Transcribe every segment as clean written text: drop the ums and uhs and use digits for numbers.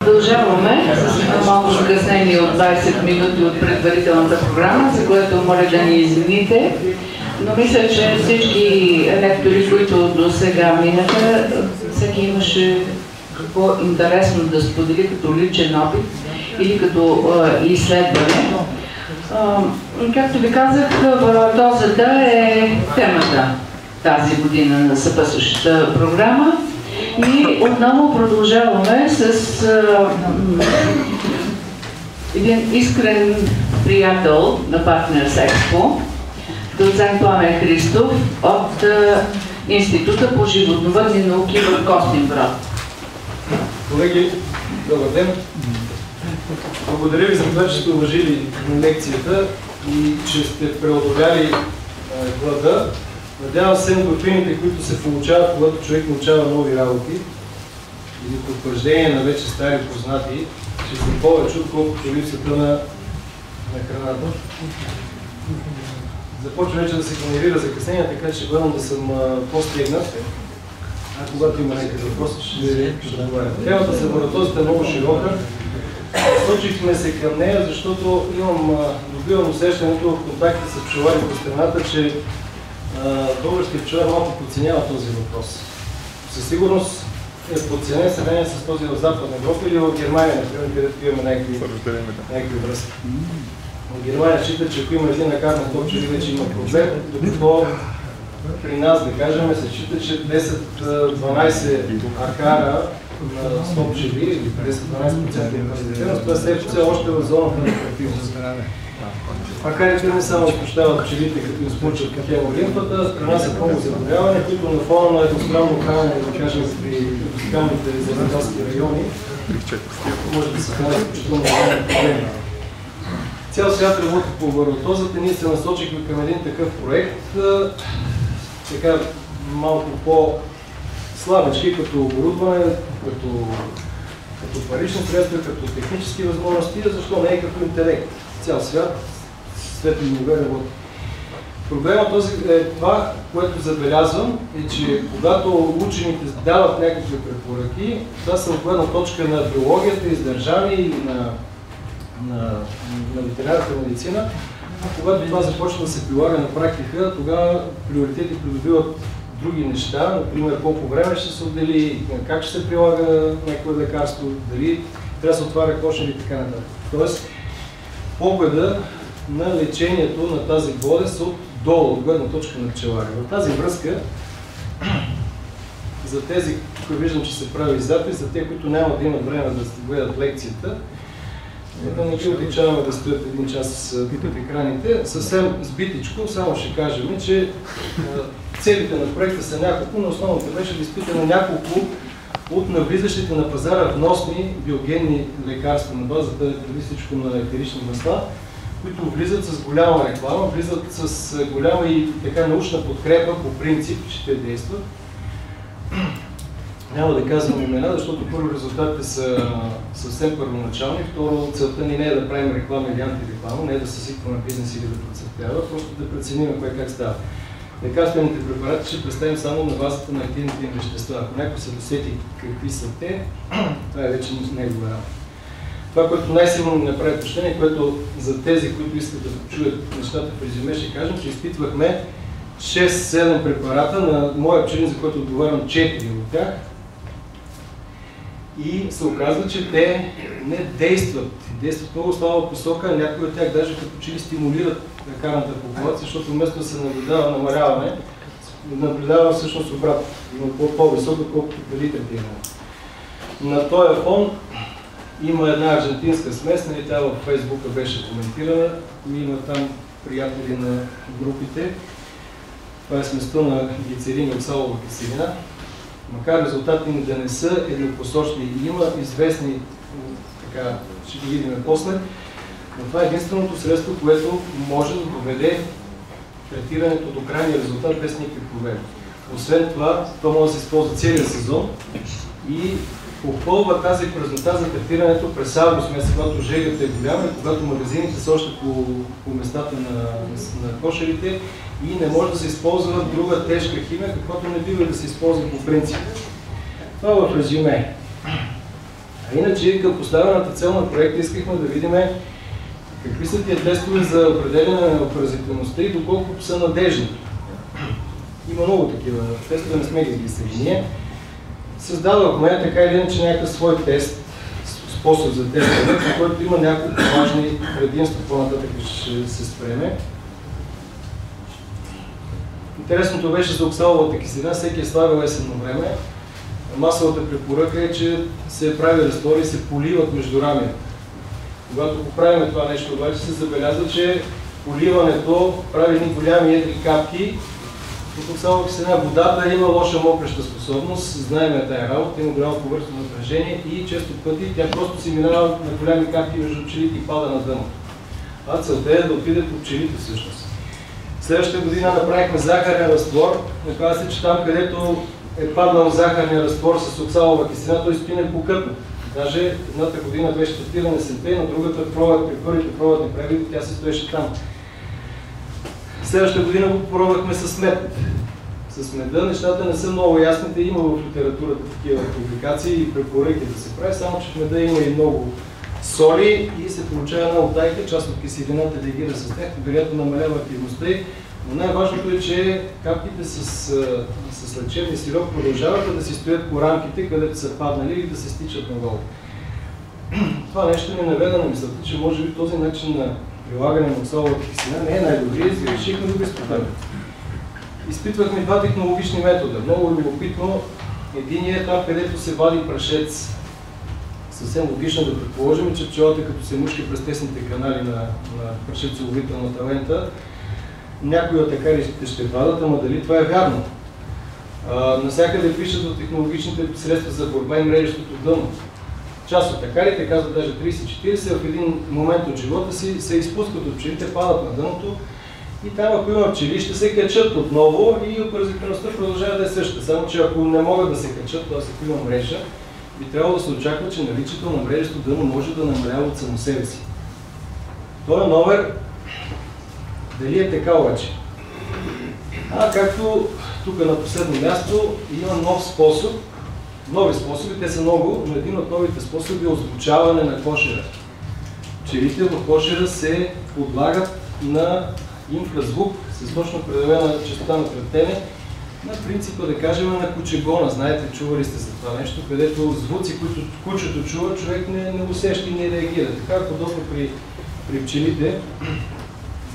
Продължаваме с малко закъснение от 20 минути от предварителната програма, за което моля да ни извините. Но мисля, че всички лектори, които до сега минаха, всеки имаше какво интересно да сподели като личен опит или като изследване. Както ви казах, валатозата е темата тази година на съпътстващата програма. И отново продължаваме с един искрен приятел на Partners Expo, доцент Пламен Христов от Института по животновъдни науки в Костинброд. Колеги, добър ден! Благодаря ви за това, че сте уважили лекцията и че сте преодоляли глада. Надявам се, ендорфините, които се получават, когато човек научава нови работи или потвърждение на вече стари познати, ще са повече, отколкото липсата на храната. Започва вече да се генерира закъснение, така че ще бъдам да съм по-стегнат. А когато има някакъв въпрос, ще договарям. Темата за валатозата е много широка. Насочихме се към нея, защото добивам усещането в контакти с пчелари по страната, че българският пчелар малко подценява този въпрос. Със сигурност е подценен сравнение с този в Западна Европа или в Германия, например, където имаме някакви връзки. В Германия счита, че ако има един акар на топчели, вече има проблем, докато при нас, да кажем, се счита, че 10-12 акара на стопчели или 10-12% интензитетност, това се още в зоната на ефективност. Акарите не само изпощават пчелите, като им смучат хемолимфата, пренасят много заболявания, които на фона на едностранно хранене, да кажем, при тропикалните земеделски райони, може да се хранят изключително големи проблеми. Цял свят работи по валатозата, ние се насочихме към един такъв проект, така малко по-слабички, като оборудване, като парични средства, като технически възможности, защо не е като интелект. Цял свят, светли нове работи. Проблемът е това, което забелязвам, е, че когато учените дават някакви препоръки, това са от гледна точка на биологията, издържание или на ветеринарната медицина, а когато това започва да се прилага на практика, тогава приоритети придобиват други неща, например колко време ще се отдели, как ще се прилага някое лекарство, дали трябва да се отваря кошер и така нататък. Тоест, погледа на лечението на тази болест отдолу, от гледна точка на пчелари. В тази връзка, за тези, които виждам, че се прави запис, за тези, които нямат да имат време да гледат лекцията, не ги отличаваме да стоят един час в екраните. Съвсем сбитичко, само ще кажем, че целите на проекта са няколко, но основното беше да изпитаме няколко от навлизащите на пазара вносни биогенни лекарства на базата преди всичко на етерични масла, които влизат с голяма реклама, влизат с голяма и така научна подкрепа по принцип, че те действат. Няма да казвам имена, защото първо резултатите са съвсем първоначални, второ целта ни не е да правим реклама или антиреклама, не е да съсипваме бизнес или да процъфтява, просто да преценим кое как става. Лекарствените препарати ще представим само на базата на активните им вещества. Ако някой се досети какви са те, това е вече негова работа. Това, което най-силно ми направи впечатление, което за тези, които искат да чуят нещата в резюме, ще кажем, че изпитвахме 6-7 препарата на моя пчелин, за който отговарям 4 от тях. И се оказва, че те не действат. Действат много слаба посока, някои от тях даже като че ли стимулират акарната популация, защото вместо да се наблюдава намаляване, наблюдава всъщност обратно. Има по-високо, колкото преди третиране. На този фон има една аржентинска смес, тя във Фейсбука беше коментирана, има там приятели на групите. Това е сместа на глицерин и оксалова киселина. Макар резултатите ни да не са еднопосочни, има известни, така, ще ги видим после, но това е единственото средство, което може да доведе третирането до крайния резултат без никакви проблеми. Освен това, то може да се използва целият сезон и попълва тази празнота за третирането през август месец, когато жегата е голяма и когато магазините са още по местата на кошерите и не може да се използва друга тежка химия, каквото не бива да се използва по принцип. Това в резюме. А иначе към поставената цел на проекта искахме да видим какви са тия тестове за определяне на паразитивността и доколко са надежни. Има много такива тестове, не сме ги измислили ние. Създадохме така или иначе някакъв свой тест, способ за тестване, по който има няколко важни предимства, по-нататък ще се спреме. Интересното беше за оксаловата киселина, всеки е слагал есенно време. Масовата препоръка е, че се прави разтвори и се поливат между рамията. Когато поправим това нещо, обаче се забелязва, че поливането прави едни голями едри капки. От оксалова киселина водата има лоша мокреща способност, знаем тая работа, има голямо повърхностно напрежение и често пъти тя просто си минава на голями капки между пчелите и пада на дъното. А целта е да отиде по пчелите всъщност. Следващата година направихме захарен разтвор. Оказва се, че там, където е паднал захарния разтвор с оксалова киселина, той стои непокътно. Даже едната година беше тестирана есента, на другата при първите пробватни прегледи тя се стоеше там. Следващата година го пробвахме с мед. С меда нещата не са много ясните, има в литературата такива публикации и препоръки да се прави, само че в меда има и много соли и се получава една утайка, част от киселината реагира с тях, вероятно намалява активността й. Но най-важното е, че капките с лечебни сироп продължават да си стоят по рамките, където са паднали и да се стичат надолу. Това нещо ни наведе на мисълта, че може би този начин на прилагане на оксаловата киселина не е най-добрият и решихме да го изпитаме. Изпитвахме два технологични метода. Много любопитно. Единият е там, където се вади прашец. Съвсем логично да предположим, че пчелата, като се мушки през тесните канали на прашецеловителната лента, някои от акарите ще падат, ама дали това е вярно? Насякъде пишат в технологичните средства за борба и мрежестото дъно. Част от акарите, казват даже 30-40, в един момент от живота си се изпускат от пчелите, падат на дъното и там, ако има пчели, ще се качат отново и паразитивността продължава да е същата. Само че ако не могат да се качат, т.е. ако има мрежа, би трябвало да се очаква, че наличието на мрежещо дъно може да намалява от само себе си. Този номер дали е така обаче? Както тук на последно място има нов способ, нови способи, те са много, но един от новите способи е озвучаване на кошера. Пчелите в кошера се подлагат на инфразвук с точно определена честота на трептене, на принципа, да кажем, на кучегона. Знаете, чували сте за това нещо, където звуци, които кучето чува, човек не усеща и не реагира. Така подобно при пчелите.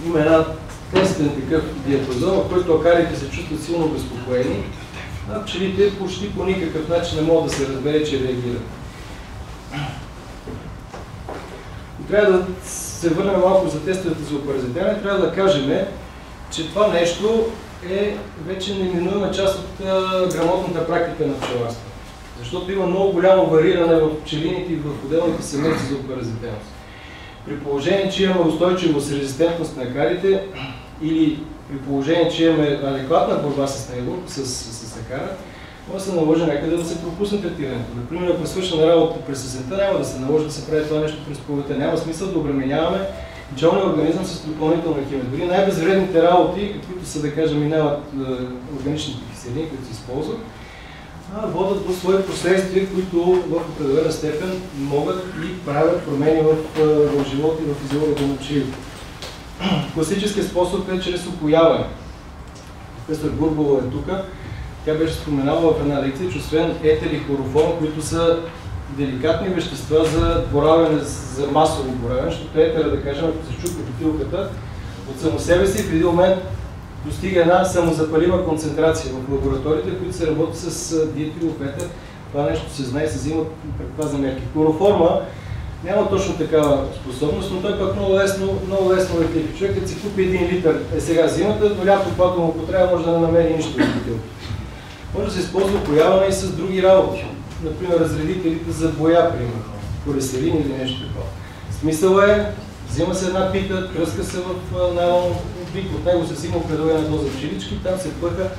Има една тестен такъв диапазон, в който акарите се чувстват силно безпокоени, а пчелите почти по никакъв начин не могат да се разбере, че реагират. Трябва да се върнем малко за тестовете за опаразитяване. Трябва да кажем, че това нещо е вече неминуема част от грамотната практика на пчеларство. Защото има много голямо вариране в пчелините и в отделните семейства за опаразитяване. При положение, че имаме устойчивост, резистентност на акарите или при положение, че имаме адекватна борба с него, с акара, може да се наложи някъде да се пропусне третирането. Например, ако свършим на работа през есента, няма да се наложи да се прави това нещо през пролетта. Няма смисъл да обременяваме пчелния организъм с допълнителна химия. Дори най-безвредните работи, каквито са, да кажем, минават органичните киселини, които се използват, водят до свои последствия, които в определена степен могат и правят промени в живота и в физиологията на пчелите. Класическият способ е чрез опояване. Професор Бурбова е тук. Тя беше споменала в една лекция, че освен етер и хлороформ, които са деликатни вещества за боравене, за масово боравене, защото етера, да кажем, ако се чупи бутилката, от само себе си в един момент достига една самозапалима концентрация в лабораториите, които се работят с диетилов етер. Това нещо се знае, се взимат предпазни мерки. Хлороформа няма точно такава способност, но той пък много лесно лети. Човек, като си купи 1 литър сега зимата, до лято, когато му потреба, може да не намери нищо в бутилката. Може да се използва опояване и с други работи. Например, разредителите за боя, примерно, колестерин или нещо такова. Смисъл е, взима се една пита, кръска се в найлон бик, от него се взима определена доза пчелички, там се пъха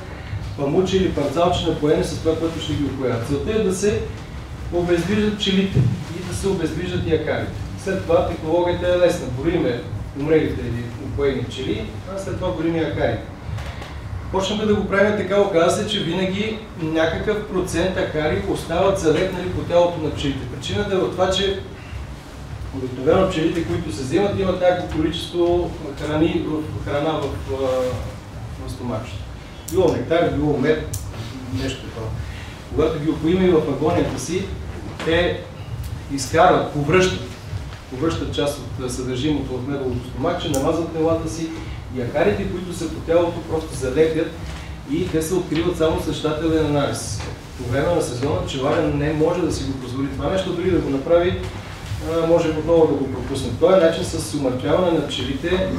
памуче или парцалче напоени с това, което ще ги опояват. Целта е да се обездвижат пчелите и да се обездвижат и акарите. След това технологията е лесна. Бориме умрелите или опоени пчели, а след това бориме акарите. почнаха да го правим така, оказа се, че винаги някакъв процент акари остават залепнали по тялото на пчелите. Причината е в това, че обикновено пчелите, които се вземат, имат някакво количество храна в стомачето. Било нектар, било мед, нещо такова. Когато ги опоиме в агонията си, те изкарват, повръщат част от съдържимото от медовото стомаче, намазват телата си и акарите, които са по тялото, просто залепят и те се откриват само с щателен анализ. По време на сезона пчеларен не може да си го позволи това нещо, дори да го направи, може отново да го пропусне. Този начин с умъртвяване на пчелите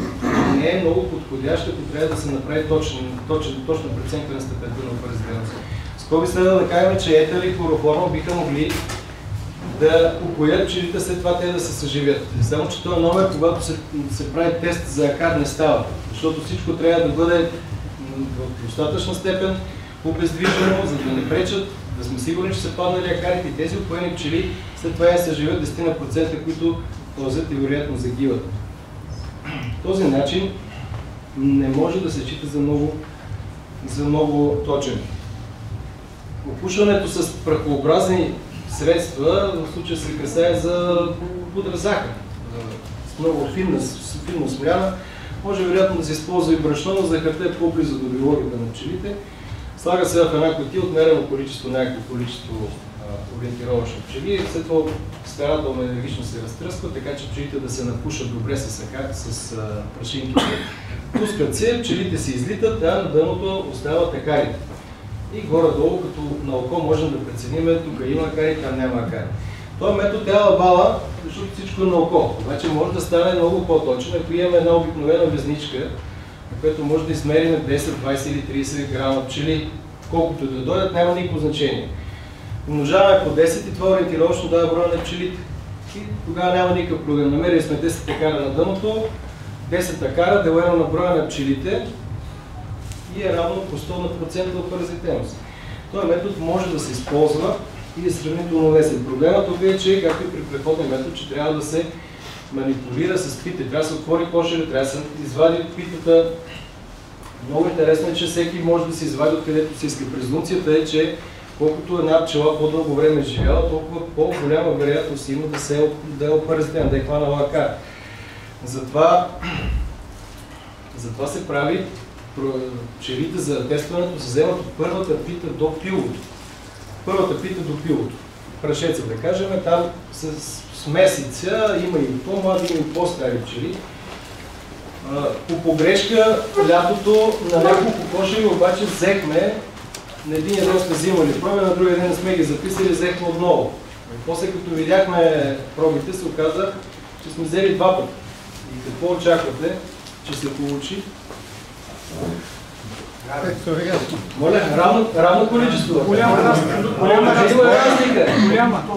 не е много подходящ, ако трябва да се направи точна преценка на степента на паразитност. Скоби следва да кажем, че етер и хлороформа биха могли да упоят пчелите, след това те да се съживят. Само че този номер, когато се прави тест за акар, не става, защото всичко трябва да бъде в достатъчна степен обездвижено, за да не пречат, да сме сигурни, че са паднали акарите и тези упоени пчели, след това се съживят 10%, които пълзят и вероятно загиват. Този начин не може да се счита за много точен. Опушването с прахообразни средства, в случая се касае за пудра захар, с много финно смляна. Може вероятно да се използва и брашно, но захарта е по-близо до биологията на пчелите. Слага се в една кутия, отмерено количество, някакво количество ориентировъчни пчели. След това старателно енергично се разтръсква, така че пчелите да се напушат добре с прашинките. Пускат се, пчелите се излитат, а на дъното остават акарите. И горе-долу, като на око можем да преценим, тук има акари, там няма акари. Този метод е алабала, защото всичко е на око. Обаче може да стане много по-точен, ако имаме една обикновена везничка, на която може да измерим 10, 20 или 30 грама пчели, колкото да дойдат, няма никакво значение. Умножаваме по 10 и това ориентировъчно дава броя на пчелите. И тогава няма никакъв проблем. Намерили сме 10 акара на дъното, 10 акара делено на броя на пчелите и е равно по 100% от паразитност. Този метод може да се използва и е сравнително лесен. Проблемът тук е, че, както и при предходния метод, че трябва да се манипулира с пите. Трябва да се отвори кошера, трябва да се извади питата. Много интересно е, че всеки може да се извади откъдето се иска. Презумпцията е, че колкото една пчела по-дълго време е живяла, толкова по-голяма вероятност има да е опаразитена, да е хванала акар. Затова се прави пчелите за тестването се вземат от първата пита до пилото. Първата пита до пилото. Прашеца, да кажем, там с месеца има и по-млади, има и по-стари пчели. По погрешка лятото на няколко кошери обаче взехме, на един ден сме взимали проби, на другия ден сме ги записали, взехме отново. И после като видяхме пробите, се оказа, че сме взели два пъти. И какво очаквате, че се получи? Моля, равно количество. Голяма разлика.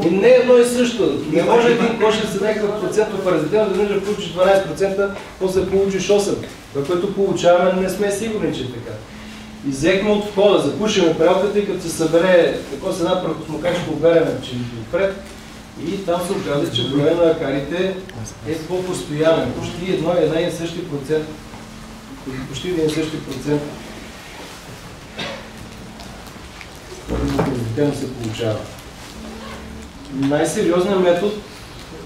И не е едно и също. Не може един кошер с някакъв процент от паразитен да може да получиш 12%, после получиш 8%. Това, което получаваме, не сме сигурни, че е така. И взехме от входа, запушиме прелката и като се събере такова с една прахосмокачка, обереме пчелите отпред. И там се оказа, че броя на акарите е по-постоянен. Почти един и същи процент. Почти един и същи процент. Паразитено се получава. Най-сериозният метод,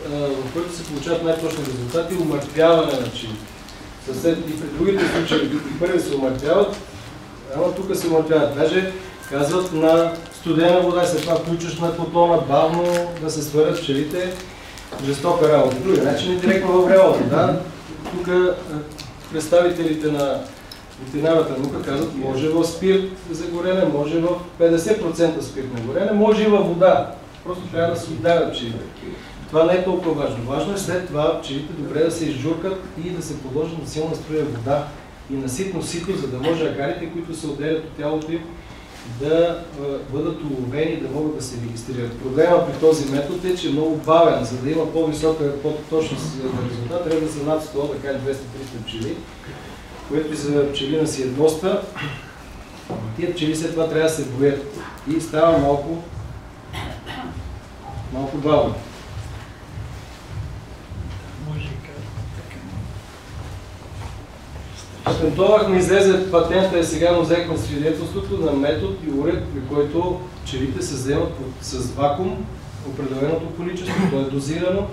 в който се получават най-точни резултати, е умъртвяване на пчелите. И при другите случаи, и първи се умъртвяват, ама тук се умъртвяват. Даже казват на студена вода, след това включваш на котлона, бавно да се сварят пчелите, жестока работа. Други начин е директно във врелата. Да? Тук представителите на ветеринарната наука казват, може в спирт за горене, може в 50% спирт на горене, може и във вода. Просто трябва да се отдавят пчелите. Това не е толкова важно. Важно е след това пчелите добре да се изжуркат и да се подложат на силна струя вода и на ситно сито, за да може акарите, които се отделят от тялото им, да бъдат уловени, да могат да се регистрират. Проблема при този метод е, че е много бавен. За да има по-висока по-точност на резултат, трябва да са над 100, да кажем 200-300 пчели, което и за пчелина си е доста. Тия пчели след това трябва да се броят и става малко бавно. Патентовахме, излезе патента и сега му взехме свидетелството на метод и уред, при който пчелите се вземат с вакуум определеното количество, то е дозирано,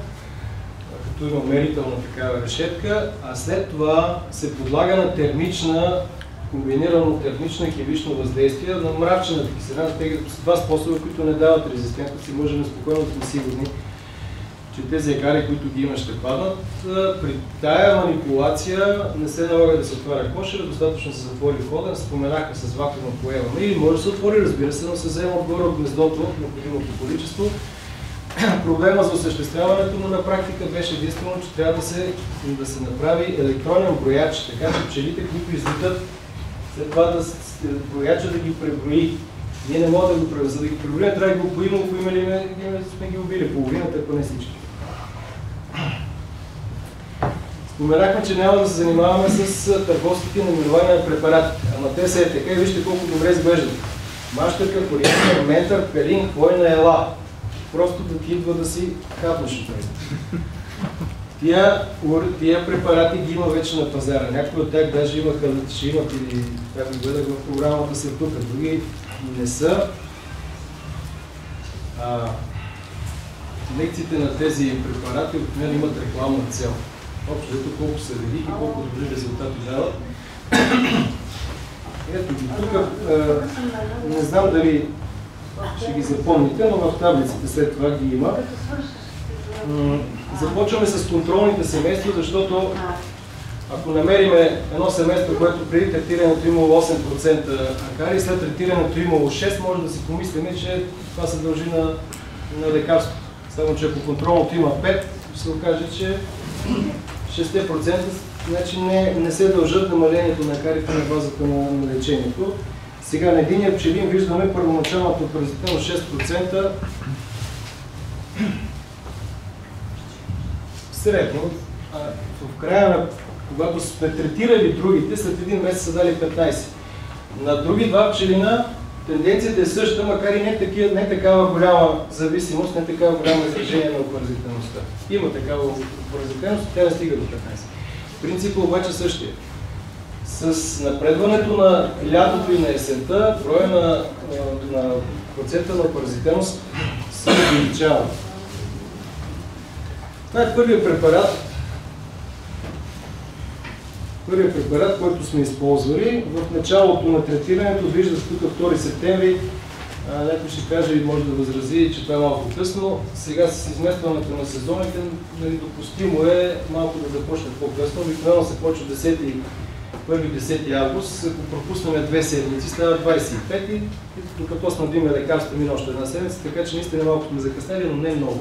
като има мерителна такава решетка, а след това се подлага на термична, комбинирано термично и химично въздействие на мравчената киселина. Тези са два способа, които не дават резистентност и можем спокойно да сме сигурни, че тези екари, които ги има, ще паднат. При тая манипулация не се налага да се отваря кошера, достатъчно се затвори входа, споменахме с вакуума поемаме или може да се отвори, разбира се, но се взема отгоре от гнездото в необходимото количество. Проблема за осъществяването му на практика беше единствено, че трябва да се направи електронен брояч, така че пчелите, които излитат, след това брояча да ги преброи. Ние не можем да го преброим. За да ги преброим, трябва да ги опоим, или сме ги убили половината, ако не всички. Споменахме, че няма да се занимаваме с търговските наименования на препаратите. Ама те са така и вижте колко добре изглеждат. Мащърка, кориандър, ментър, пелин, хвойна, ела. Просто да ти идва да си хапнеш от него. Тия препарати ги има вече на пазара. Някои от тях даже ще имат или как да гледах в програмата се тук, други не са. Лекциите на тези препарати обикновено имат рекламна цел. Общо зато колко са велики, колко добри резултати дават. Ето ги тук, не знам дали ще ги запомните, но в таблиците след това ги има. Започваме с контролните семейства, защото ако намерим едно семейство, което преди третирането имало 8% акари и след третирането имало 6%, може да си помислим, че това се дължи на лекарството. Само че ако контролното има 5%, ще се окаже, че 6% значи не се дължат намалението на акарите на базата на лечението. Сега на единия пчелин виждаме първоначалната паразитивност 6%. Средно. В края, когато сме третирали другите, след един месец са дали 15%. На други два пчелина тенденцията е същата, макар и не такава голяма зависимост, не такава голяма изражение на паразитивността. Има такава паразитивност, тя не стига до 15%. Принципът обаче същия. С напредването на лятото и на есента, броя на процента на паразитивност се увеличава. Това е първият препарат, който сме използвали. В началото на третирането, виждате тук 2 септември, някой ще каже и може да възрази, че това е малко късно. Сега с изместването на сезоните, допустимо е малко да започне по-късно. Обикновено се почва 1-10 август, ако пропуснем 2 седмици, става 25 и докато снабдим лекарства мина още една седмица, така че наистина малко сме закъснели, но не много.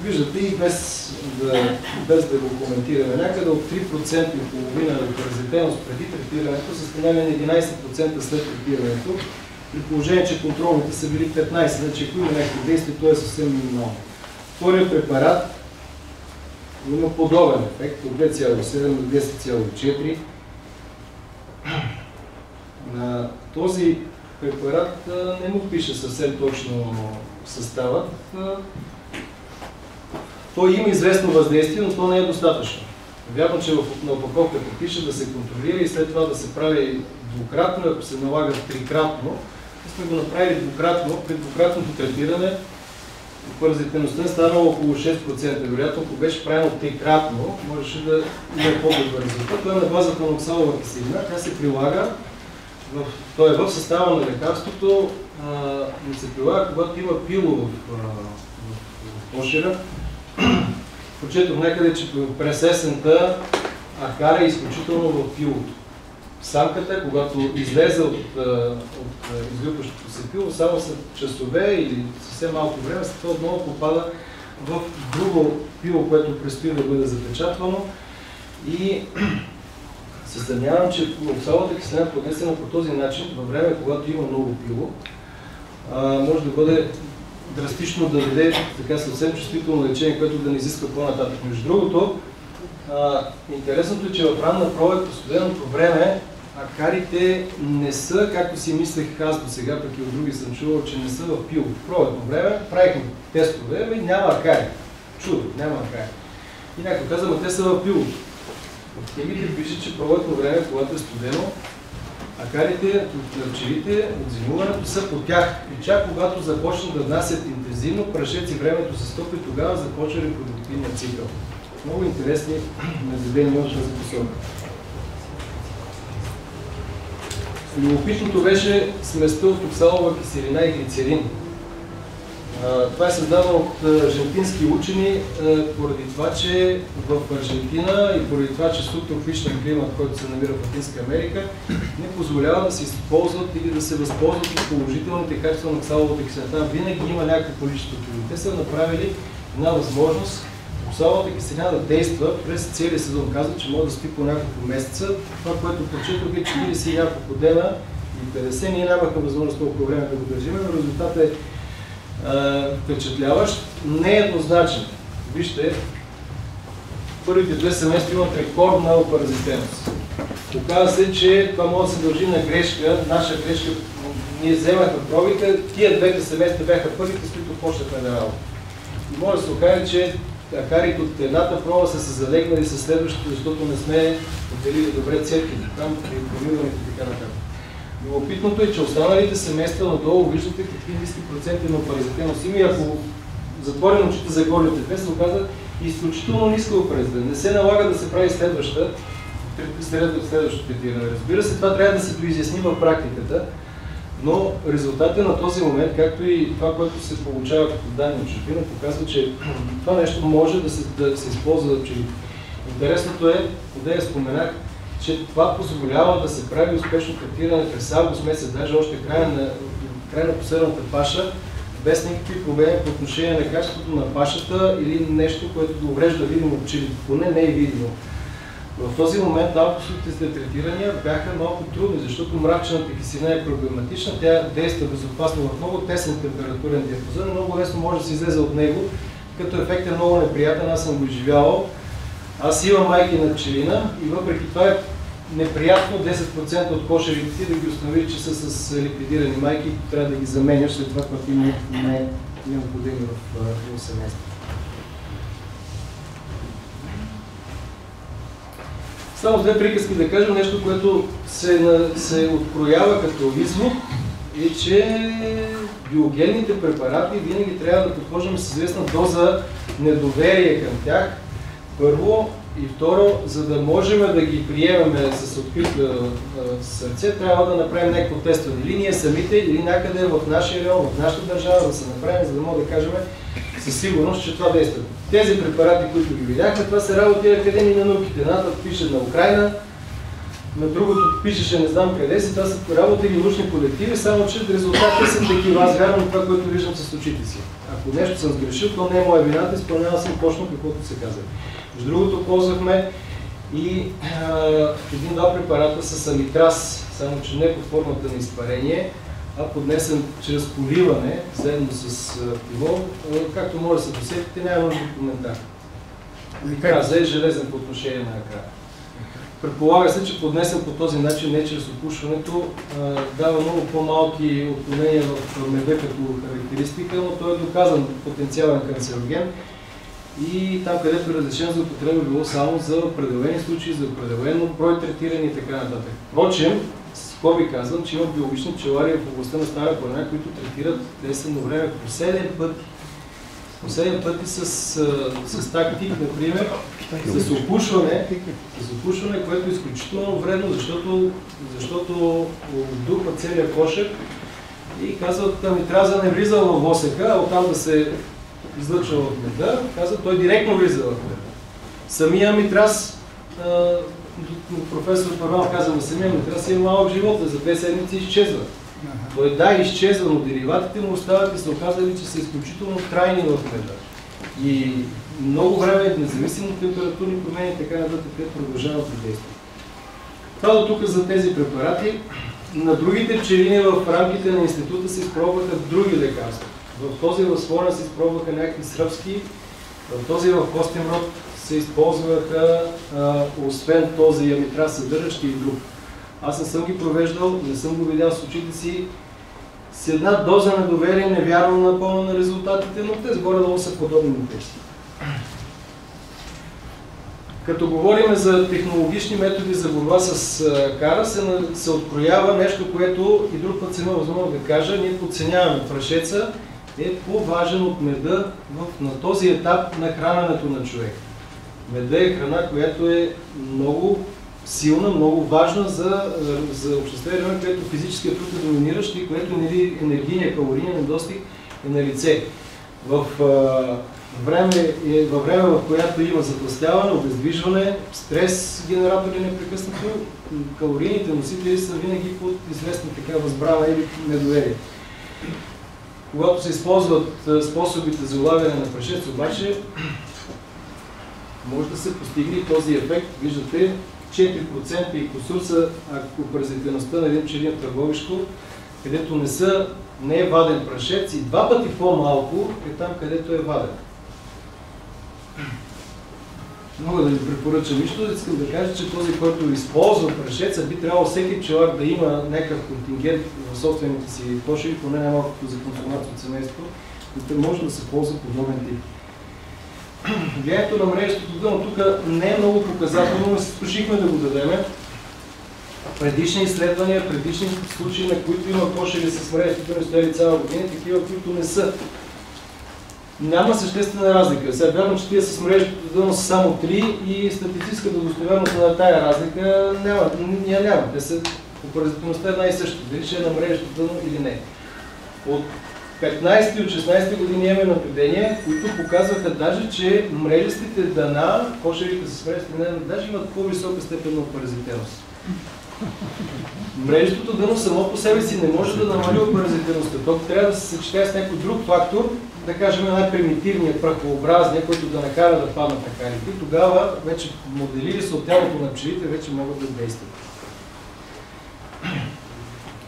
Виждате и без да го коментираме, някъде от 3,5% на паразитивност преди третирането са станали на 11% след третирането, при положение, че контролните са били 15%, значи ако има някакво действие, то е съвсем минимално. Вторият препарат има подобен ефект от 2,7 до 10,4. На този препарат не му пише съвсем точно съставът. Той има известно въздействие, но то не е достатъчно. Вярно, че на опаковката пише да се контролира и след това да се прави двукратно, ако се налага трикратно. Сме го направили двукратно, при двукратното третиране паразитивността е станала около 6%. Вероятно, ако беше правено трикратно, можеше да има по-добър резултат. Това е на базата на оксалова киселина. Тя се прилага, той е в състава на лекарството, но се прилага, когато има пило в кошера. Прочетох някъде, че през есента акар е изключително в пилото. Самката, когато излезе от излюпващото се пило, само след часове или съвсем малко време, след това отново попада в друго пило, което предстои да бъде запечатвано. И се съмнявам, че оксаловата киселина, поднесена по този начин, във време, когато има много пило, може да бъде драстично да даде така съвсем чувствително лечение, което да не изисква по-нататък. Между другото, интересното е, че в ранна пролет по студеното време акарите не са, както си мислех аз до сега, пък и от други съм чувал, че не са в пило. В пролетно време правихме тестове и няма акари. Чудо, няма акари. И някой каза, те са в пилото. В книгите пише, че пробватно време, когато е студено, акарите от пчелите от зимуването са по тях. И чак когато започнат да внасят интензивно прашец и времето се стопи, тогава започва репродуктивният цикъл. Много интересни наблюдения от тази посока. Любопитното беше сместа от оксалова киселина и глицерин. Това е създадено от аржентински учени, поради това, че в Аржентина и поради това, че субтропичен климат, който се намира в Латинска Америка, не позволява да се използват или да се възползват от положителните качества на оксаловата киселина. Винаги има някакво количество. Те са направили една възможност оксаловата киселина да действа през целия сезон. Казват, че може да спи по няколко месеца. Това, което прочетох е 40 и няколко дена и 50. Ние нямахме възможност толкова време да го държим, но резултатът е впечатляващ, не е еднозначен. Вижте, първите 2 семестри имат рекордна опаразитеност. Оказва се, че това може да се дължи на грешка, наша грешка. Ние вземахме пробите, тия 2 семестри бяха първите, с които почнахме да работим. И може да се окаже, че акарите от едната проба са се залегнали с следващите, защото не сме отделили добре цепките там при промиването и така нататък. Любопитното е, че останалите семестра надолу виждате какви ниски проценти на паразитеност има и ако затворим очите за горните две, се оказа изключително ниска опаразитеност. Не се налага да се прави следващото третиране. Разбира се, това трябва да се доизясни в практиката, но резултатът на този момент, както и това, което се получава като данни от чужбина, показва, че това нещо може да се използва за пчелите. Интересното е, къде споменах, че това позволява да се прави успешно третиране през август месец, даже още край на последната паша, без никакви проблеми по отношение на качеството на пашата или нещо, което да уврежда видимо пчелите. Поне не е видимо. В този момент августовите третирания бяха малко трудни, защото мрачената киселина е проблематична, тя действа безопасно в много тесен температурен диапазон, но много лесно може да се излезе от него, като ефект е много неприятен, аз съм го изживявал. Аз имам майки на пчелина и въпреки това е неприятно 10% от кошерите да ги установи, че са с ликвидирани майки и трябва да ги заменяш след това, когато им не е необходимо в семейство. Само 2 приказки да кажем нещо, което се откроява като извод и че биогенните препарати винаги трябва да подхождаме с известна доза недоверие към тях. Първо и второ, за да можем да ги приемаме с открито сърце, трябва да направим някакво тестване. Или ние самите, или някъде в нашия район, в нашата държава да се направим, за да можем да кажем със сигурност, че това действа. Тези препарати, които ги видяхме, това са работи на Академии на науките. Едната пише на Украйна, на другото пишеше не знам къде си, това са работили научни колективи, само че резултатите са такива. Аз вярвам това, което виждам с очите си. Ако нещо съм сгрешил, то не е моя вината, изпълнява съм точно каквото се казва. Между другото, ползвахме и един-два препарата с амитраз, само че не под формата на изпарение, а поднесен чрез поливане, заедно с пилол. Както може да се досетите, няма нужда от коментар. Амитразът е железен по отношение на акара. Предполага се, че поднесен по този начин, не чрез опушването, дава много по-малки отклонения в меда като характеристика, но той е доказан потенциален канцероген. И там, където е разрешено за употреба, било само за определени случаи, за определено брой третирани и така нататък. Впрочем, с скоби казвам, че има биологични пчелари в областта на Стара планина, които третират естествено време по 7 пъти. По 7 пъти с тактик, например, с опушване, което е изключително вредно, защото отдухва целият кошер и казват, амитраза не влиза в восека, а оттам да се излъчва от меда, казва, той директно влиза в меда. Самия амитраз, професор Първан каза, на самия амитраз е малък живот, за 2 седмици изчезва. Той изчезва, но дериватите му остават и се оказали, че са изключително трайни в меда. И много време, независимо от температурни промени, така нататък, те продължават да действат. Това до тук за тези препарати. На другите пчелини в рамките на института се изпробваха други лекарства. В този в Смолян се изпробваха някакви сръбски, в този в Костинброд се използваха, освен този амитраз съдържащи и друг. Аз не съм ги провеждал, не съм го видял с очите си. С една доза на доверие не вярвам напълно на резултатите, но те горе-долу са подобни на тези. Като говорим за технологични методи за борба с кара, се откроява нещо, което и друг път се има възможно да кажа. Ние подценяваме. Прашеца е по-важен от меда на този етап на храненето на човек. Меда е храна, която е много силна, много важна за общество, което физическият труд е доминиращ и което енергийният калорийен недостиг е на лице. Във време, в което има затлъстяване, обездвижване, стрес генератори непрекъснато, калорийните носители са винаги под известна така възбрана или недоверие. Когато се използват способите за улавяне на прашец, обаче може да се постигне този ефект. Виждате, 4% и кусур са, ако производителността на един пчелин търговишко, където не е ваден прашец, и 2 пъти по-малко е там, където е ваден. Мога да ви препоръчам нищо, искам да кажа, че този, който използва прашеца, би трябвало всеки пчелар да има някакъв контингент в собствените си кошери, поне най-малкото за консумация от семейство, който може да се ползва подобен тип. Влиянието на мрежестото дъно тук не е много показателно, но се спешихме да го дадем. Предишни изследвания, предишни случаи, на които има кошери с мрежестото дъно стояли цяла година, такива, които не са. Няма съществена разлика. Сега вярно, че тия с мрежестото дъно са само 3 и статистическата достоверност на тая разлика няма. Те са по паразитността една и също. Дали ще е на мрежестото дъно или не. От 15 и от 16 години имаме наблюдения, които показваха даже, че мрежестите дъна, кошерите с мрежестите дъна, даже имат по-висока степен на паразитеност. Мрежестото дъно само по себе си не може да намали паразитеността. То трябва да се съчетае с някой друг фактор, да кажем най-примитивният, прахообразния, който да накара да паднат на карите. Тогава вече моделири са от тялото на пчелите, вече могат да действат.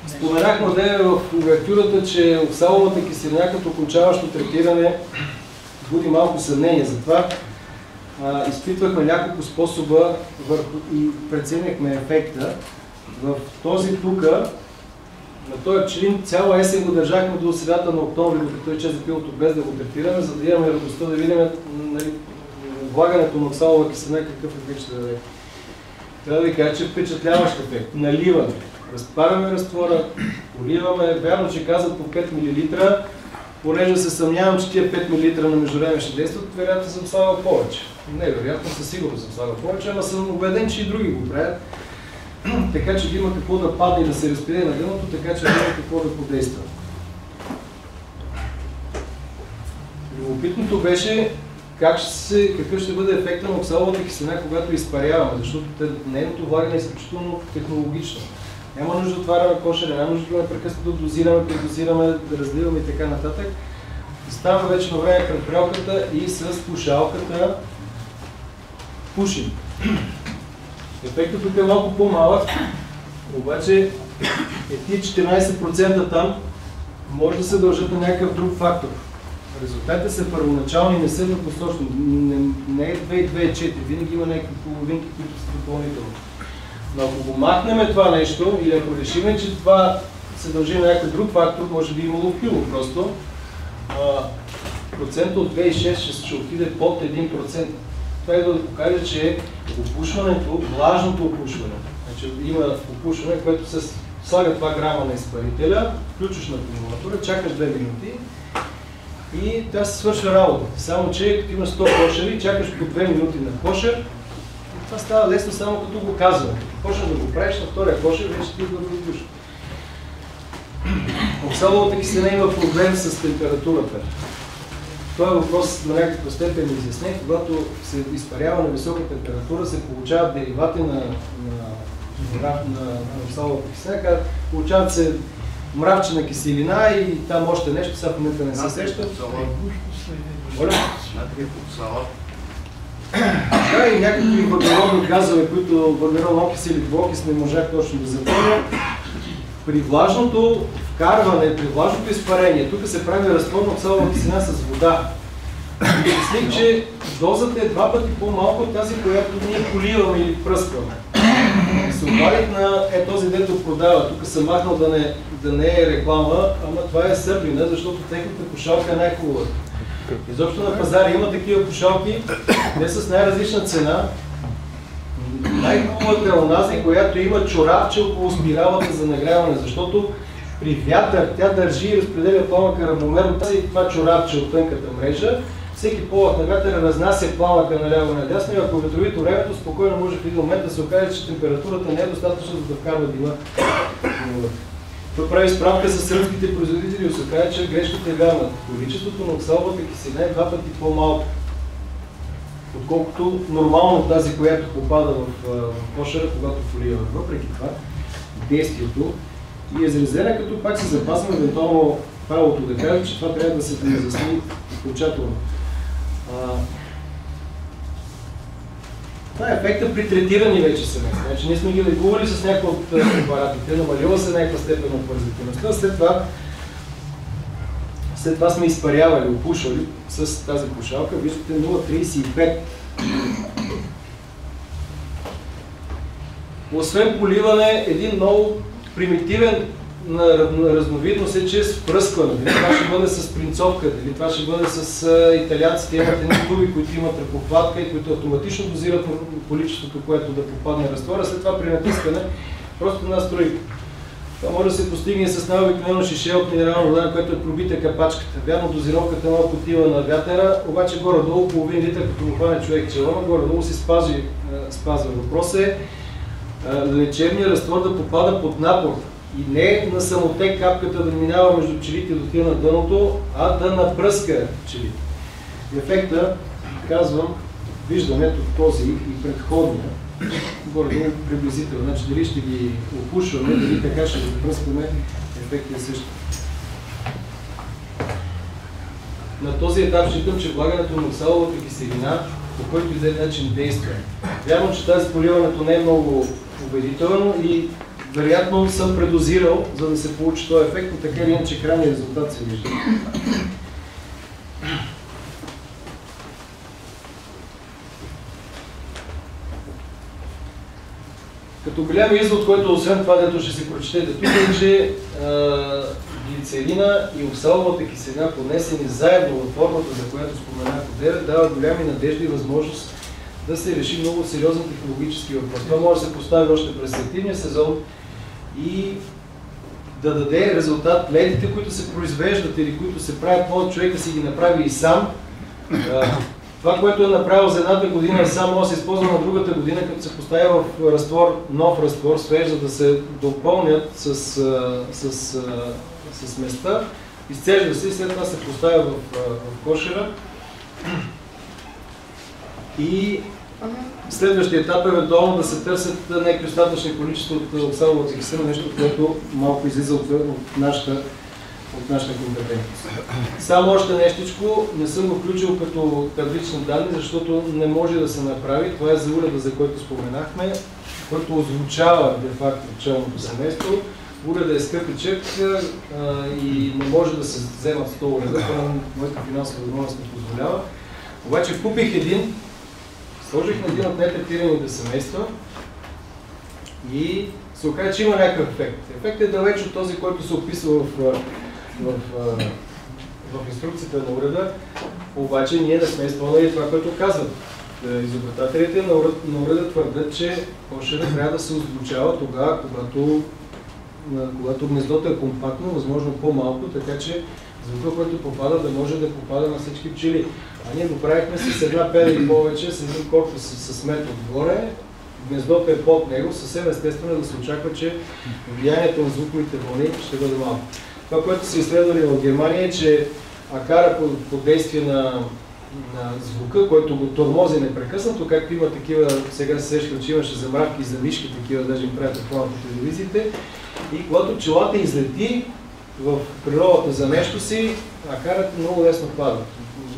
Споменах в увертюрата, че оксаловата киселина като окончаващо третиране буди малко съмнение. Затова изпитвахме няколко способа и преценихме ефекта. В този тук, на този пчелин, цяла есен го държахме до средата на октомври, докато е чест за пилото, без да го третираме, за да имаме радостта да видим влагането на оксалова киселина какъв ефект ще даде. Трябва да ви кажа, че впечатляващ ефект. Наливаме. Разпараме разтвора, поливаме, вярно, че казват по 5 мл, понеже се съмнявам, че тия 5 мл на междувреме ще действат, вероятно съм слагал повече. Не, вероятно със сигурност съм слагал повече, ама съм убеден, че и други го правят. Така че да има какво да падне и да се разпиде на дъното, така че да има какво да подейства. Любопитното беше какъв ще бъде ефекта на оксаловата киселина, когато изпаряваме, защото нейното влагане е изключително технологично. Няма нужда да отваряме кошера, няма нужда да непрекъснато дозираме, предозираме, да разливаме и така нататък. Става вече на време към прялката и с пушалката пушим. Ефектът тук е малко по-малък, обаче тия 14% там може да се дължат на някакъв друг фактор. Резултатите са първоначални, не са еднопосочни, не е 2 и 2 е 4, винаги има някакви половинки, които са допълнителни. Но ако го махнем това нещо, или ако решим, че това се дължи на някакъв друг фактор, може би имало пило просто, процента от 2,6 ще отиде под 1%. Това е да покаже, че опушването, влажното опушване, значи има опушване, което се слага 2 грама на изпарителя, включваш на акумулатора, чакаш 2 минути и тя се свършва работа. Само че като имаш 100 кошери, чакаш по 2 минути на кошер, това става лесно само като го казваме. Почна да го правиш на втория кошер, вече ти го отдуши. Оксаловата киселина има проблем с температурата. Това е въпрос на някаква степен изяснен. Когато се изпарява на висока температура, се получават деривати на оксаловата киселина. Получават се мравчена киселина и там още нещо, сега в момента не се сеща. Да, и някакви въглеродни газове, които въглероден окис или двуокис не можах точно да запомня. При влажното вкарване, при влажното изпарение, тук се прави разтвор на оксалова киселина с вода. Мислих, че дозата е 2 пъти по-малко от тази, която ние поливаме или пръскваме. Се обадих на този, дето продава. Тук съм махнал да не е реклама, ама това е сърбина, защото техната пушалка е най-хубавата. Изобщо на пазара има такива пушалки, те с най-различна цена, Най-хубавата е онази, която има чорапче около спиралата за нагряване, защото при вятър тя държи и разпределя пламъка равномерно. Това чорапче от тънката мрежа, всеки полъх на вятъра разнася пламъка наляво и надясно и ако ветровито времето, спокойно може в един момент да се окаже, че температурата не е достатъчна, за да вкарва дима. Това прави справка с сръбските производители и се казва, че грешката е вярна. Количеството на оксаловата киселина е 2 пъти по-малко, отколкото нормално тази, която попада в кошера, когато полива. Въпреки това, действието и е изразена, като пак се запазваме евентуално правото да кажа, че това трябва да се разясни окончателно. Това е ефекта при третирани вече семейства. Значи ние сме ги лекували с някои от апаратите, намалила се някаква степен от паразитивността, след това сме изпарявали, опушвали с тази пушалка. Виждате 0,35. Освен поливане, един много примитивен разновидност е чрез впръскване. Дали това ще бъде с принцовка, дали това ще бъде с италианците, имат едни туби, които имат ръкохватка и които автоматично дозират количеството, което да попадне в разтвора. След това при натискане просто една струйка. Това може да се постигне с най-обикновено шише от минерална вода, което е пробита капачката. Вярно, дозировката е малко отива на вятъра, обаче горе-долу половин литър, като му хване човек челона, горе-долу се спазва. Въпросът е лечебният разтвор да попада под напор и не на самотек капката да минава между пчелите и да отива на дъното, а да напръска пчелите. Ефекта, казвам, виждаме ето този и предходния, горе-долу приблизително. Значи дали ще ги опушваме, дали така ще ги пръскаме, ефектът е също. На този етап считам, че влагането на оксаловата киселина, по който и да е начин действа. Вярно, че тази поливането не е много убедително и вероятно съм предозирал, за да се получи този ефект, но така или иначе крайният резултат се вижда. Като голям извод, който освен това, дето ще се прочетете тук, е, че глицерина и оксаловата киселина, понесени заедно във формата, за която споменах одеве, дават голями надежди и възможност да се реши много сериозен технологически въпрос. Това може да се постави още през сетивния сезон и да даде резултат ледите, които се произвеждат или които се правят, може човек да си ги направи и сам. Това, което е направил за едната година, само може да се използва на другата година, като се поставя в разтвор, нов разтвор, свеж, за да се допълнят с места, изцежда се и след това се поставя в кошера. И следващия етап е евентуално да се търсят някакви остатъчни количества от оксаловата киселина, нещо, което малко излиза от нашата компетентност. Само още нещичко, не съм го включил като таблични данни, защото не може да се направи. Това е за уреда, за който споменахме, който озвучава де-факто пчелното семейство. Уреда е скъпичък и не може да се вземат 100 уреда, това моята финансова възможност не позволява. Обаче купих един, сложих на един от нетретираните семейства и се оказа, че има някакъв ефект. Ефектът е далеч от този, който се описва в инструкцията на уреда, обаче ние не сме изпълнили това, което казват. Изобретателите на уреда твърдят, че кошера трябва да се озвучава тогава, когато гнездото е компактно, възможно по-малко, така че звука, който попада, да може да попада на всички пчели. А ние го правихме с една пера и повече, с един корпус с мед отгоре, гнездото е под него, съвсем естествено да се очаква, че влиянието на звуковите вълни ще бъде малко. Това, което са изследвали в Германия е, че акара под действие на звука, който го тормози непрекъснато, както има такива, сега се сещам, че имаше замравки за мишки, такива даже им правят реклама по телевизиите, и когато пчелата излети в природата за нещо си, акарът много лесно пада.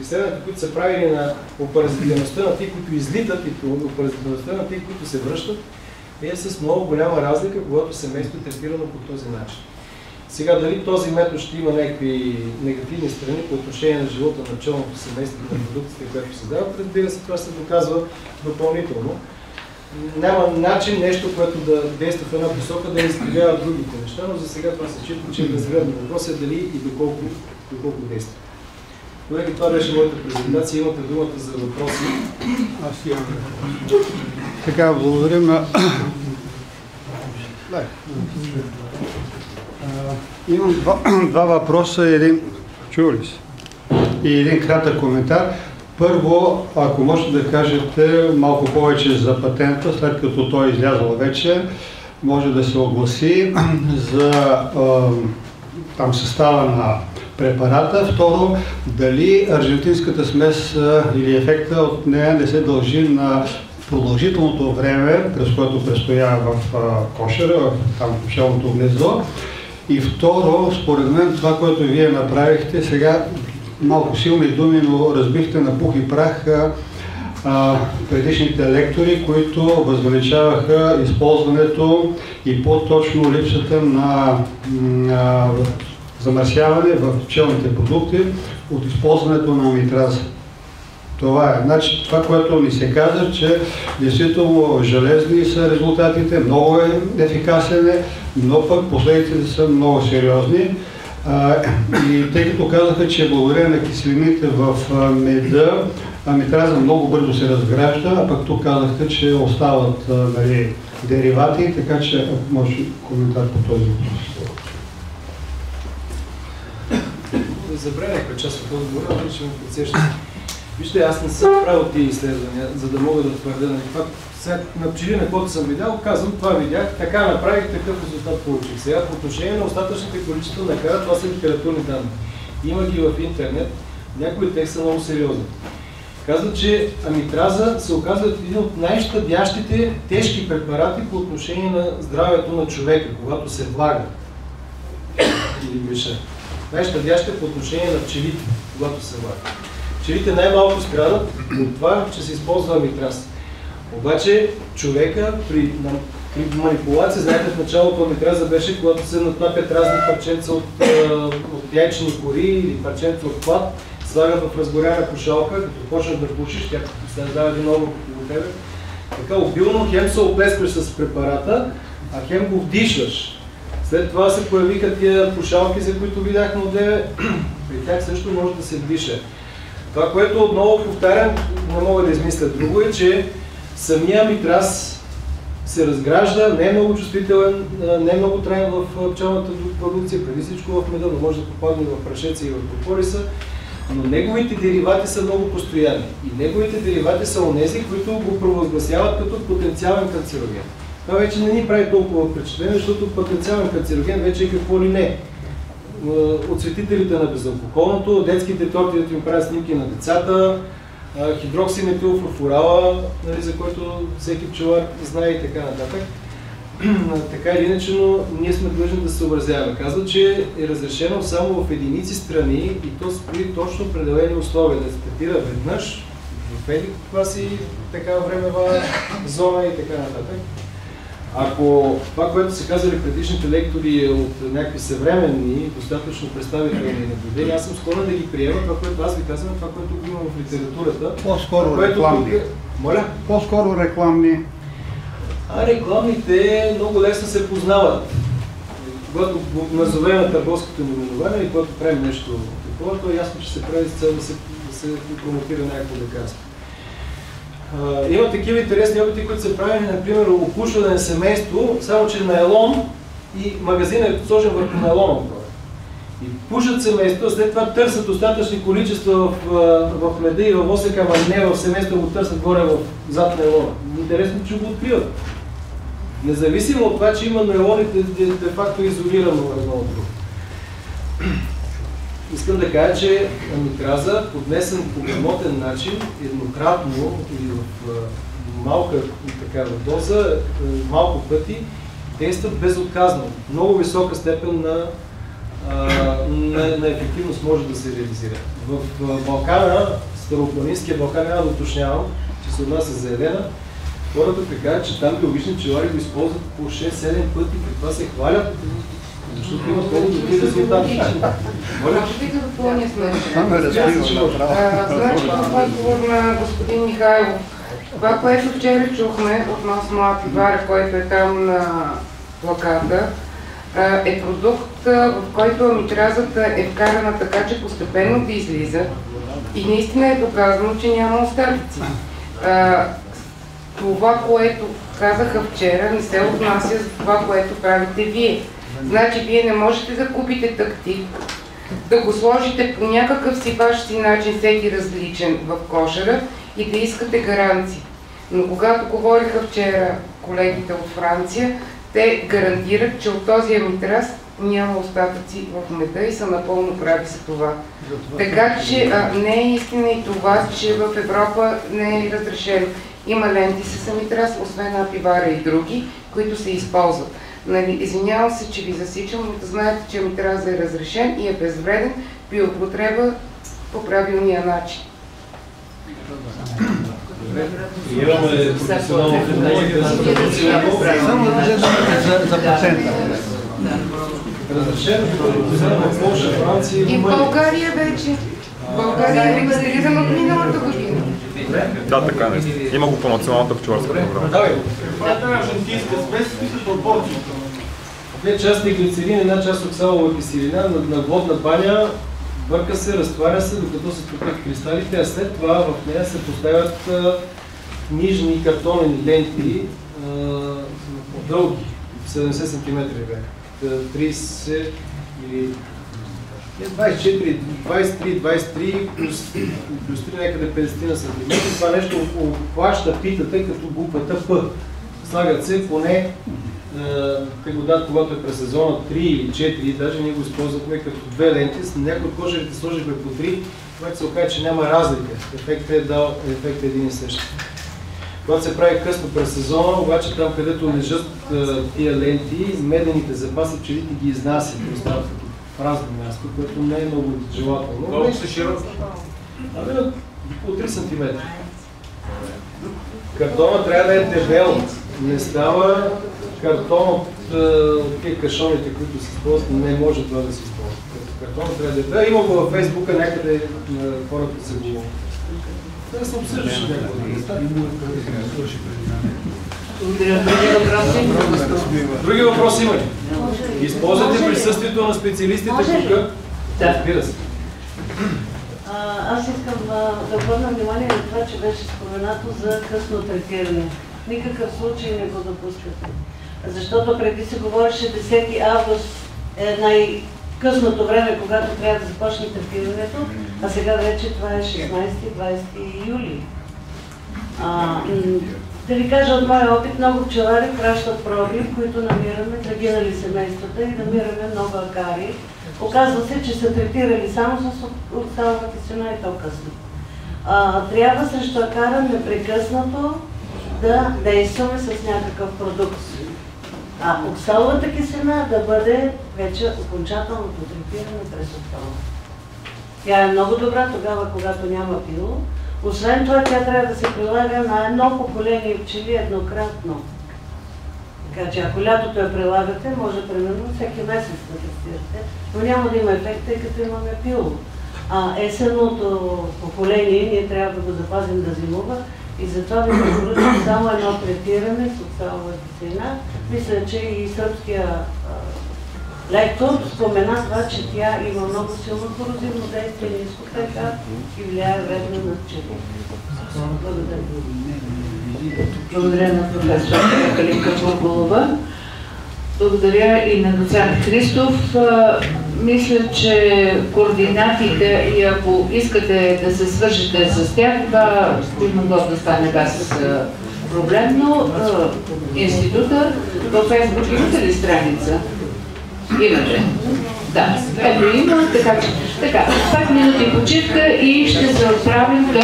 Изследването, които са правили на опаразитивността на тези, които излитат и опаразитивността на тези, които се връщат, е с много голяма разлика, когато семейство е третирано по този начин. Сега, дали този метод ще има някакви негативни страни по отношение на живота на пчелното семейство и на продуктите, които се дават, разбира се, това се доказва допълнително. Няма начин нещо, което да действа в една посока, да не изкривява другите неща, но за сега това се счита, че е безвредно. Въпросът е дали и доколко действа. Колеги, това беше моята презентация. Имате думата за въпроси. Аз имам въпрос. Така, благодарим на... Имам два въпроса и един... Чули ли се? И един кратък коментар. Първо, ако можете да кажете малко повече за патента, след като той е излязъл вече, може да се огласи за там състава на препарата. Второ, дали аржентинската смес или ефекта от нея не се дължи на продължителното време, през което престоява в кошера, там в пчелното гнездо. И второ, според мен това, което вие направихте, сега малко силни думи, но разбихте на пух и прах предишните лектори, които възвеличаваха използването и по-точно липсата на замърсяване в пчелните продукти от използването на амитраза. Това е. Значи, това, което ни се каза, че действително железни са резултатите, много е ефикасен, но пък последиците са много сериозни. И тъй като казаха, че благодарение на киселините в меда, амитраза много бързо се разгражда, а пък тук казахте, че остават деривати, така че ако може коментар по този въпрос. Забравяхме част от отговора, но ще му подсещам. Вижте, аз не съм правил тези изследвания, за да мога да твърдя на това. На пчели, на който съм видял, казвам, това видях, така направих, такъв резултат получих. Сега по отношение на остатъчните количества на кара, това са литературни данни. Има ги в интернет, някои от тях са много сериозни. Казват, че амитраза се оказва един от най-щадящите тежки препарати по отношение на здравето на човека, когато се влага или миша. Най-щадящите по отношение на пчелите, когато се влага. Пчелите най-малко страдат от това, че се използва амитраз. Обаче човека при манипулация, знаете, в началото амитраза беше, когато се натнапят разни парченца от яйчени кори или парченца от плат, слагат в разгоряна пушалка, като почнеш да пушиш, тя се дава един облак около тебе. Така обилно хем се оплескваш с препарата, а хем го вдишваш. След това се появиха тия пушалки, за които видяхме отдеве. При тях също може да се вдиша. Това, което отново повтарям, не мога да измисля друго, е, че самия амитраз се разгражда, не е много чувствителен, не е много траен в пчелната продукция, преди всичко в меда, но може да попадне в прашеца и в пропориса, но неговите деривати са много постоянни. И неговите деривати са онези, които го провъзгласяват като потенциален канцероген. Това вече не ни прави толкова впечатление, защото потенциален канцероген вече е какво ли не. Отцветителите на безалкохолното, детските торти, да им правят снимки на децата, хидроксиметилфурфурала, за който всеки пчелар знае и така нататък. Така или иначе, но ние сме длъжни да се съобразяваме. Казва, че е разрешено само в единици страни и то при точно определени условия, да се третира веднъж в едиква си такава времева зона и така нататък. Ако това, което са казали предишните лектори от някакви съвременни, достатъчно представителни наблюдения, аз съм склонен да ги приема. Това, което аз ви казвам, това, което го имам в литературата. По-скоро рекламни. Моля? По-скоро рекламни. Рекламите много лесно се познават. Когато назовем на търговското наименование и когато правим нещо такова, то е ясно, че се прави с цел да се промотира някакво лекарство. Има такива интересни опити, които са правени, например, опушване на семейство, само че найлон и магазинът е сложен върху найлона. И пушат семейство, след това търсят достатъчни количества в меда и в осека, ама не в семейство, го търсят горе зад найлона. Интересно, че го откриват. Независимо от това, че има найлоните де-факто изолирано едно от друго. Искам да кажа, че амитраза, поднесен по грамотен начин, еднократно или в малка такава доза, малко пъти, действа безотказно. Много висока степен на ефективност може да се реализира. В Балкана, Старопланинския Балкан, няма да уточнявам, че се отнася за Елена, хората така, че там биологични пчелари го използват по 6-7 пъти, при това се хвалят, защото има много добри резултати. Можете да допълня следващото. Значи, в отговор на господин Михайлов, това, което вчера чухме относно апивара, който е там на плаката, е продукт, в който амитразата е вкарана така, че постепенно да излиза и наистина е доказано, че няма остатъци. това, което казаха вчера, не се отнася за това, което правите вие. Значи вие не можете да купите тактик, да го сложите по някакъв си ваш си начин, всеки различен в кошера и да искате гаранции. Но когато говориха вчера колегите от Франция, те гарантират, че от този амитраз няма остатъци в меда и са напълно прави за това. Така че не е истина и това, че в Европа не е разрешено. Има ленти с амитраз, освен апивара и други, които се използват. Нали, извинявам се, че ви засичам, но да знаете, че амитразът е разрешен и е безвреден при употреба по правилния начин. Приемаме професионално Само за процента. разрешено в Полша, Франция и И в България вече. България е регистрирана от миналата година. Да, така не. Има го по националната пчеларска програма. Две части глицерин, една част оксалова киселина на водна баня, бърка се, разтваря се, докато се топят кристалите, а след това в нея се поставят нижни картонени ленти, дълги, 70 см бяха, 30 или 24, 23 плюс 3 някъде 50 см. Това нещо обхваща питата като буквата П. Слагат се поне, те го дадат, когато е през сезона 3 или 4, даже ние го използвахме като две ленти, с някои от кошерите сложихме по 3, което се оказа, че няма разлика. Ефектът е един и същ. Когато се прави късно през сезона, обаче там, където лежат тия ленти, медените запаси пчелите ги изнасят, остават като празно място, което не е много желателно. Колко са широко? Около 3 см. Картона трябва да е дебел. Не става картон от тия кашоните, които се използват, не може това да се използва. Картон трябва да е дебел. Има го във Фейсбука, някъде хората се го... Да се обсъждаш някакво. Други въпроси има ли? Използвате присъствието на специалистите тук? Да. Разбира се. Аз искам да обърна внимание на това, че беше споменато за късно третиране. В никакъв случай не го допускате. Защото преди се говореше 10 август е най-късното време, когато трябва да започне третирането, а сега вече това е 16-20 юли. Да ви кажа от моя опит, много пчелари пращат проби, които намираме, трагинали семействата и намираме много акари. Оказва се, че са третирали само с оксалова киселина и то късно. Трябва срещу акара непрекъснато да действаме с някакъв продукт. А оксаловата киселина да бъде вече окончателното третиране през октомври. Тя е много добра тогава, когато няма пило. Освен това, тя трябва да се прилага на едно поколение пчели еднократно. Така че ако лятото я прилагате, може примерно всеки месец да тестирате, но няма да има ефект, тъй като имаме пило. Есенното поколение ние трябва да го запазим да зимува и затова ви препоръчвам само едно третиране с оксалова киселина. Мисля, че и сръбския лектор спомена това, че тя има много силно корозивно действие, ниско ПК и влияе вредно на пчелите. Благодаря. Благодаря на професор Калинка Бурбулова. Благодаря и на доцент Христов. Мисля, че координатите и ако искате да се свържете с тях, това би могло да стане без проблемно. Института във Фейсбук имате ли страница? Имате. Да, ето има, така че. Така, 5 минути почивка и ще се отправим към